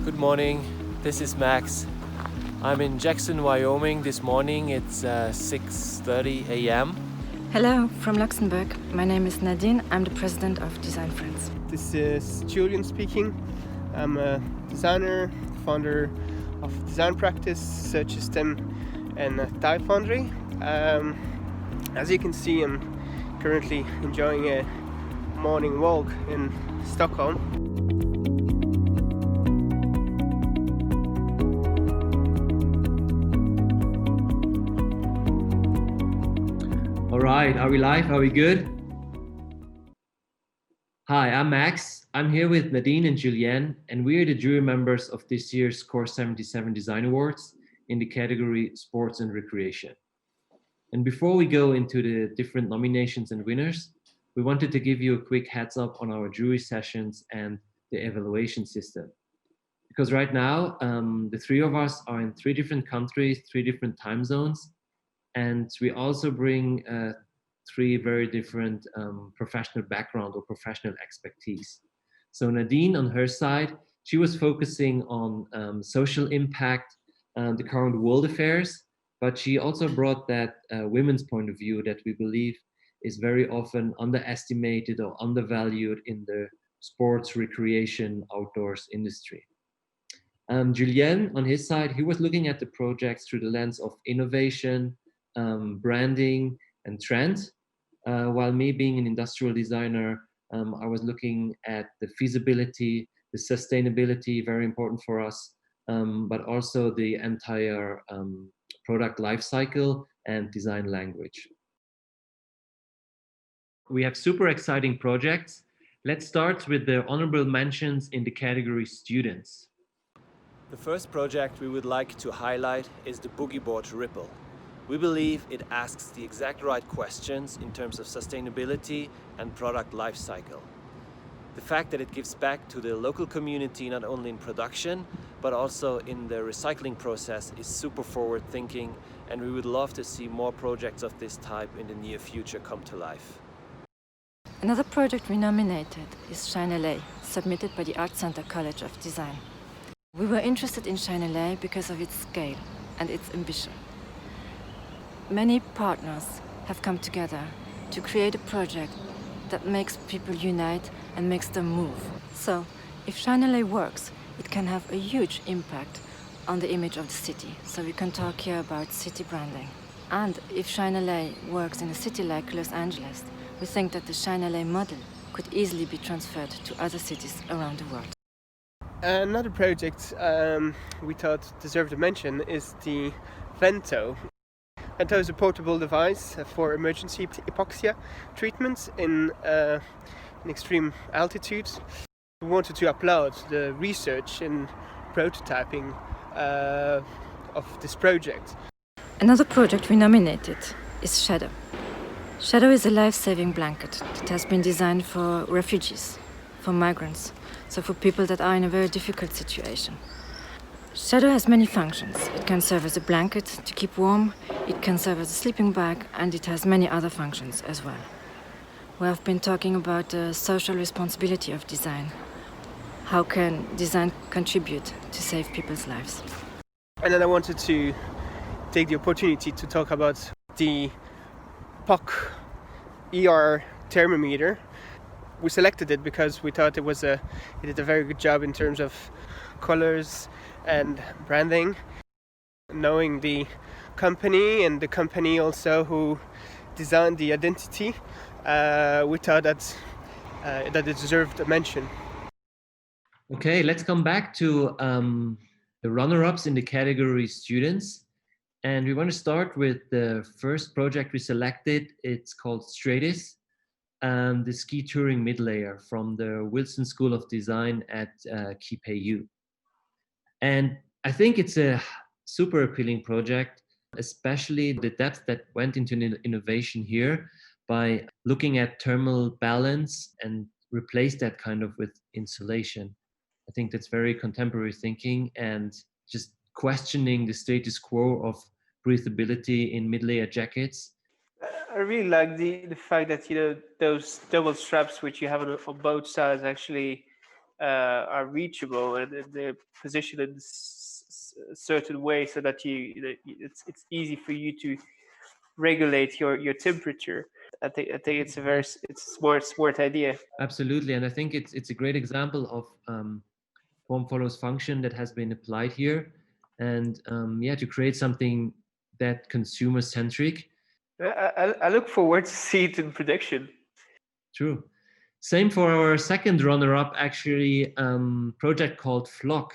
Good morning, this is Max. I'm in Jackson, Wyoming this morning. It's 6:30 a.m. Hello, from Luxembourg. My name is Nadine. I'm the president of Design France. This is Julian speaking. I'm a designer, founder of Design Practice, Search System, and Tile Foundry. As you can see, I'm currently enjoying a morning walk in Stockholm. All right, are we live? Are we good? Hi, I'm Max. I'm here with Nadine and Julien, and we are the jury members of this year's Core77 Design Awards in the category Sports and Recreation. And before we go into the different nominations and winners, we wanted to give you a quick heads up on our jury sessions and the evaluation system. Because right now, the three of us are in 3 different countries, 3 different time zones, and we also bring 3 very different professional background or professional expertise. So Nadine, on her side, she was focusing on social impact, the current world affairs, but she also brought that women's point of view that we believe is very often underestimated or undervalued in the sports, recreation, outdoors industry. Julien, on his side, he was looking at the projects through the lens of innovation, branding, and trend. While me being an industrial designer, I was looking at the feasibility, the sustainability, very important for us, but also the entire product life cycle and design language. We have super exciting projects. Let's start with the honorable mentions in the category students. The first project we would like to highlight is the Boogie Board Ripple. We believe it asks the exact right questions in terms of sustainability and product life cycle. The fact that it gives back to the local community not only in production but also in the recycling process is super forward thinking, and we would love to see more projects of this type in the near future come to life. Another project we nominated is Shine LA, submitted by the Art Center College of Design. We were interested in Shine LA because of its scale and its ambition. Many partners have come together to create a project that makes people unite and makes them move. So, if Shine LA works, it can have a huge impact on the image of the city. So we can talk here about city branding. And if Shine LA works in a city like Los Angeles, we think that the Shine LA model could easily be transferred to other cities around the world. Another project we thought deserved a mention is the Vento. Vento is a portable device for emergency hypoxia treatments in extreme altitudes. We wanted to applaud the research and prototyping of this project. Another project we nominated is Shadow. Shadow is a life-saving blanket that has been designed for refugees, for migrants, so for people that are in a very difficult situation. Shadow has many functions. It can serve as a blanket to keep warm, it can serve as a sleeping bag, and it has many other functions as well. We have been talking about the social responsibility of design. How can design contribute to save people's lives? And then I wanted to take the opportunity to talk about the POC ER thermometer. We selected it because we thought it did a very good job in terms of colors and branding. Knowing the company and the company also who designed the identity, we thought that it deserved a mention. Okay, let's come back to the runner-ups in the category students. And we want to start with the first project we selected. It's called Stratus, the ski touring mid-layer from the Wilson School of Design at KPU. And I think it's a super appealing project, especially the depth that went into innovation here by looking at thermal balance and replace that kind of with insulation. I think that's very contemporary thinking and just questioning the status quo of breathability in mid-layer jackets. I really like the fact that those double straps which you have on both sides actually are reachable and they're positioned in a certain way so that it's easy for you to regulate your temperature. I think it's a smart idea. Absolutely, and I think it's a great example of form follows function that has been applied here, and to create something that consumer centric. I look forward to see it in production. True. Same for our second runner-up, actually, project called Flock,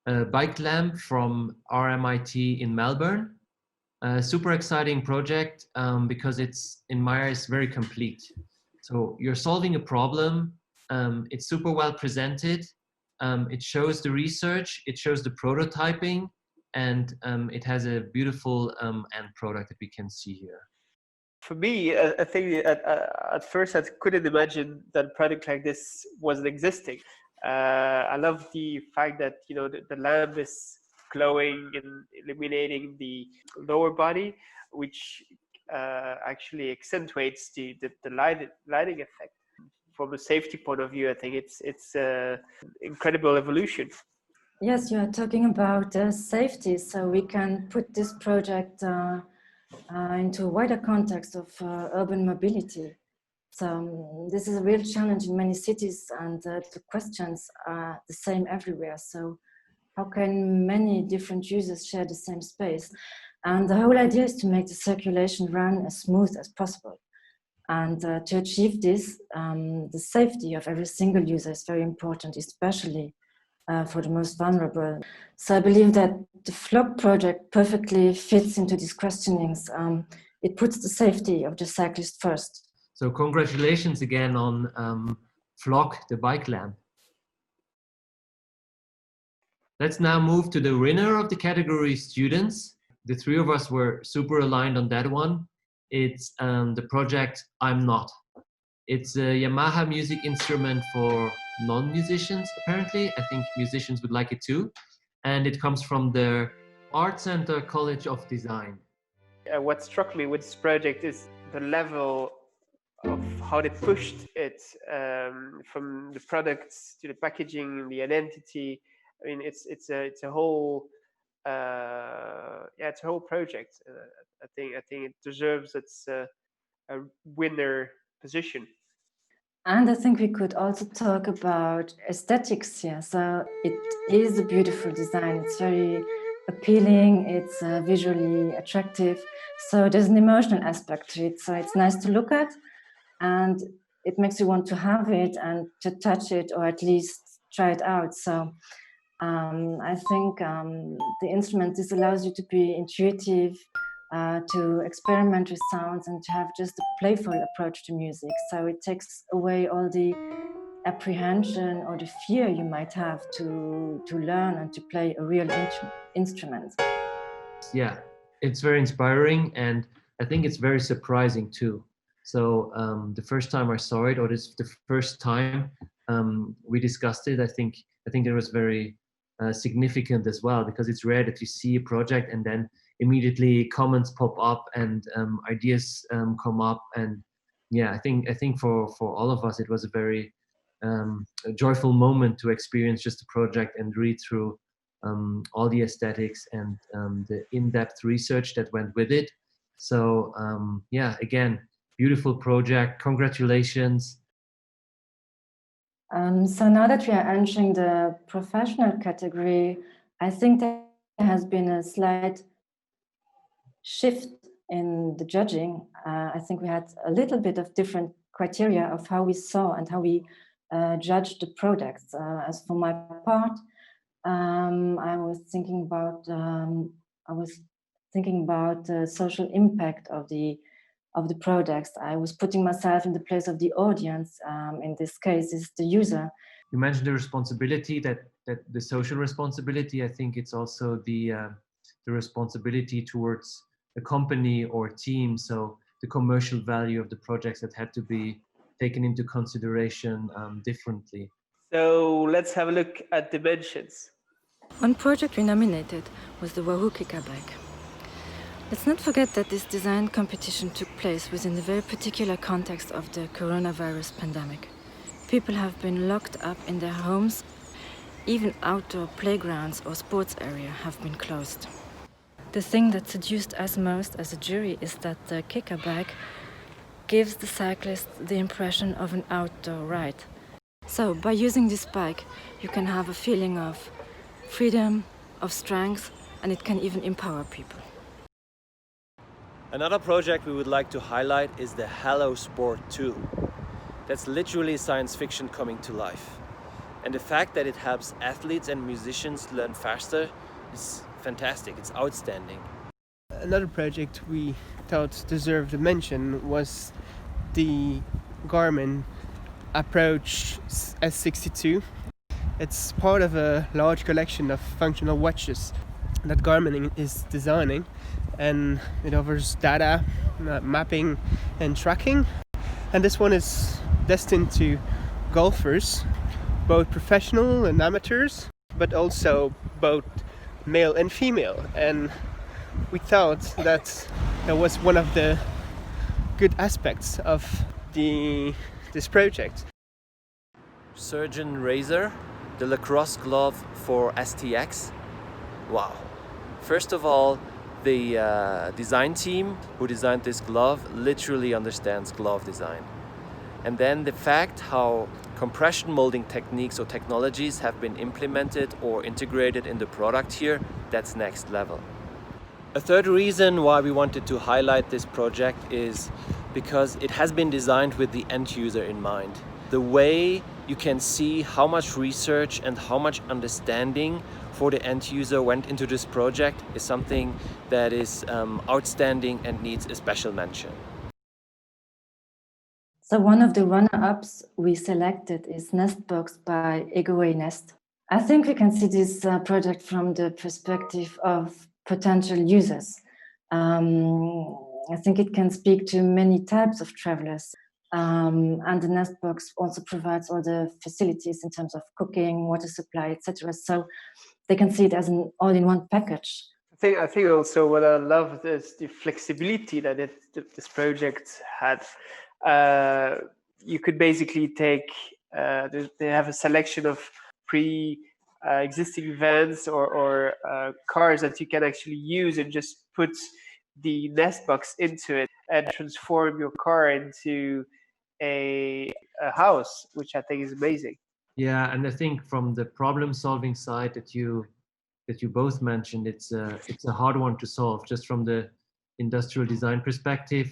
a bike lamp from RMIT in Melbourne. A super exciting project because it's, in my eyes, very complete. So you're solving a problem. It's super well presented. It shows the research. It shows the prototyping, and it has a beautiful end product that we can see here. For me, I think at first I couldn't imagine that a product like this wasn't existing. I love the fact that the lamp is glowing and illuminating the lower body, which actually accentuates the lighting effect. From a safety point of view, I think it's incredible evolution. Yes, you are talking about safety, so we can put this project into a wider context of urban mobility. So this is a real challenge in many cities, and the questions are the same everywhere. So how can many different users share the same space? And the whole idea is to make the circulation run as smooth as possible. And to achieve this, the safety of every single user is very important, especially for the most vulnerable. So I believe that the Flock project perfectly fits into these questionings. It puts the safety of the cyclist first. So congratulations again on Flock, the bike lamp. Let's now move to the winner of the category, students. The three of us were super aligned on that one. It's the project I'm Not. It's a Yamaha music instrument for non-musicians, apparently. I think musicians would like it too. And it comes from the Art Center College of Design. What struck me with this project is the level of how they pushed it, from the products to the packaging, the identity. I mean, it's a whole it's a whole project. I think it deserves its a winner position. And I think we could also talk about aesthetics here. So it is a beautiful design. It's very appealing. It's visually attractive. So there's an emotional aspect to it. So it's nice to look at, and it makes you want to have it and to touch it, or at least try it out. So I think the instrument, this allows you to be intuitive, to experiment with sounds, and to have just a playful approach to music. So it takes away all the apprehension or the fear you might have to learn and to play a real instrument. Yeah, it's very inspiring, and I think it's very surprising too. So the first time I saw it, or the first time we discussed it, I think it was very significant as well, because it's rare that you see a project and then immediately comments pop up and ideas come up. And yeah, I think for all of us it was a very joyful moment to experience just the project and read through all the aesthetics and the in-depth research that went with it. So yeah, again, beautiful project. Congratulations. So now that we are entering the professional category, I think there has been a slight shift in the judging. I think we had a little bit of different criteria of how we saw and how we judged the products. As for my part, I was thinking about the social impact of the products. I was putting myself in the place of the audience. In this case, is the user. You mentioned the responsibility, that the social responsibility. I think it's also the responsibility towards a company or team. So the commercial value of the projects that had to be taken into consideration differently. So let's have a look at dimensions. One project we nominated was the Wahoo Kicker bike. Let's not forget that this design competition took place within the very particular context of the coronavirus pandemic. People have been locked up in their homes. Even outdoor playgrounds or sports areas have been closed. The thing that seduced us most as a jury is that the kicker bike gives the cyclist the impression of an outdoor ride. So by using this bike, you can have a feeling of freedom, of strength, and it can even empower people. Another project we would like to highlight is the Hello Sport 2. That's literally science fiction coming to life. And the fact that it helps athletes and musicians learn faster is fantastic, it's outstanding. Another project we thought deserved a mention was the Garmin Approach S62. It's part of a large collection of functional watches that Garmin is designing, and it offers data, mapping and tracking. And this one is destined to golfers, both professional and amateurs, but also both male and female. And we thought that was one of the good aspects of this project. Surgeon Razor, the lacrosse glove for STX. Wow. First of all, the design team who designed this glove literally understands glove design. And then the fact how compression molding techniques or technologies have been implemented or integrated in the product here, that's next level. A third reason why we wanted to highlight this project is because it has been designed with the end user in mind. The way you can see how much research and how much understanding for the end user went into this project is something that is outstanding and needs a special mention. So one of the runner-ups we selected is Nestbox by Egoe Nest. I think we can see this project from the perspective of potential users. I think it can speak to many types of travelers. And the Nestbox also provides all the facilities in terms of cooking, water supply, etc. So they can see it as an all-in-one package. I think also what I love is the flexibility that this project had. You could basically take, they have a selection of existing vans or cars that you can actually use and just put the Nest box into it and transform your car into a house, which I think is amazing. Yeah, and I think from the problem-solving side that you both mentioned, it's a hard one to solve. Just from the industrial design perspective,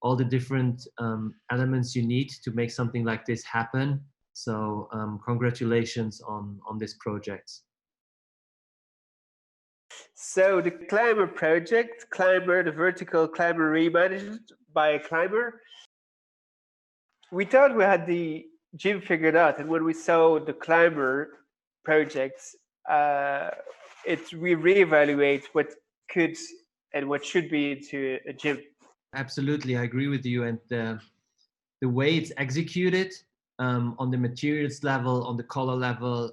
all the different elements you need to make something like this happen. So congratulations on this project. So the Climber project, Climber, the vertical climber reimagined by a climber. We thought we had the gym figured out, and when we saw the Climber projects, we reevaluate what could and what should be into a gym. Absolutely, I agree with you. And the way it's executed on the materials level, on the color level,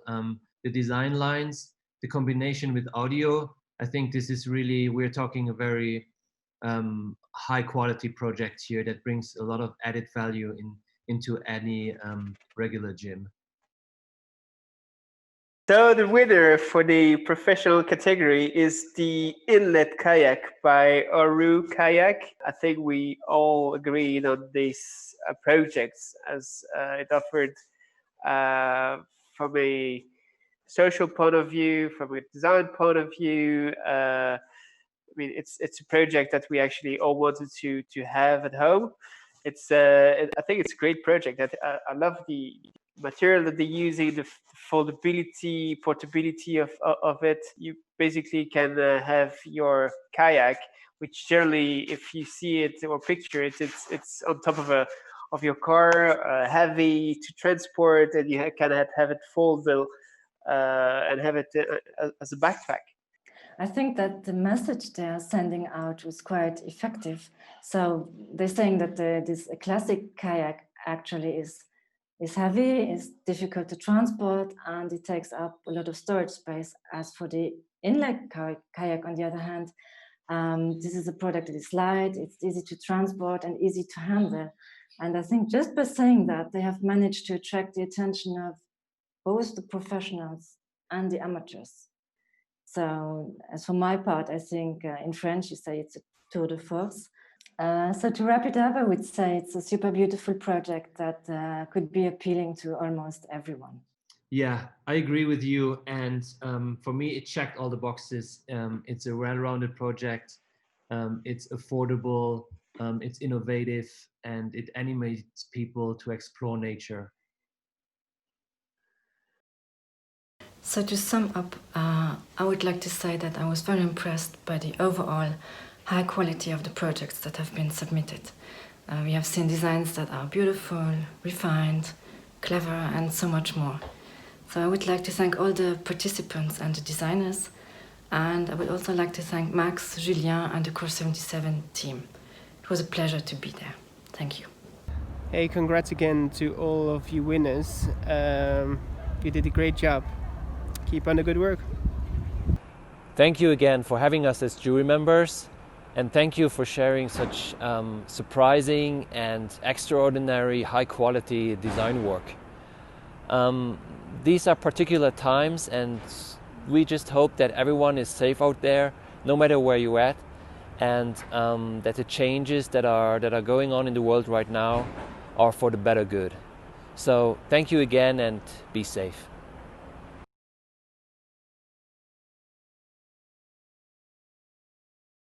the design lines, the combination with audio, I think this is really, we're talking a very high quality project here that brings a lot of added value into any regular gym. So the winner for the professional category is the Inlet Kayak by Aru Kayak. I think we all agreed on these projects as it offered from a social point of view, from a design point of view. I mean, it's a project that we actually all wanted to have at home. I think it's a great project. I love the material that they're using, the foldability, portability of it. You basically can have your kayak, which generally, if you see it or picture it, it's on top of your car, heavy to transport, and you can have it foldable and have it as a backpack. I think that the message they are sending out was quite effective. So they're saying that this classic kayak actually is heavy, is difficult to transport, and it takes up a lot of storage space. As for the inlet kayak, on the other hand, this is a product that is light, it's easy to transport and easy to handle. And I think just by saying that, they have managed to attract the attention of both the professionals and the amateurs. So as for my part, I think in French you say it's a tour de force. So to wrap it up, I would say it's a super beautiful project that could be appealing to almost everyone. Yeah, I agree with you. And for me, it checked all the boxes. It's a well-rounded project. It's affordable, it's innovative, and it animates people to explore nature. So to sum up, I would like to say that I was very impressed by the overall high quality of the projects that have been submitted. We have seen designs that are beautiful, refined, clever, and so much more. So I would like to thank all the participants and the designers, and I would also like to thank Max, Julien, and the Core77 team. It was a pleasure to be there. Thank you. Hey, congrats again to all of you winners. You did a great job. Keep on the good work. Thank you again for having us as jury members, and thank you for sharing such surprising and extraordinary high-quality design work. These are particular times, and we just hope that everyone is safe out there, no matter where you're at, and that the changes that are going on in the world right now are for the better good. So thank you again, and be safe.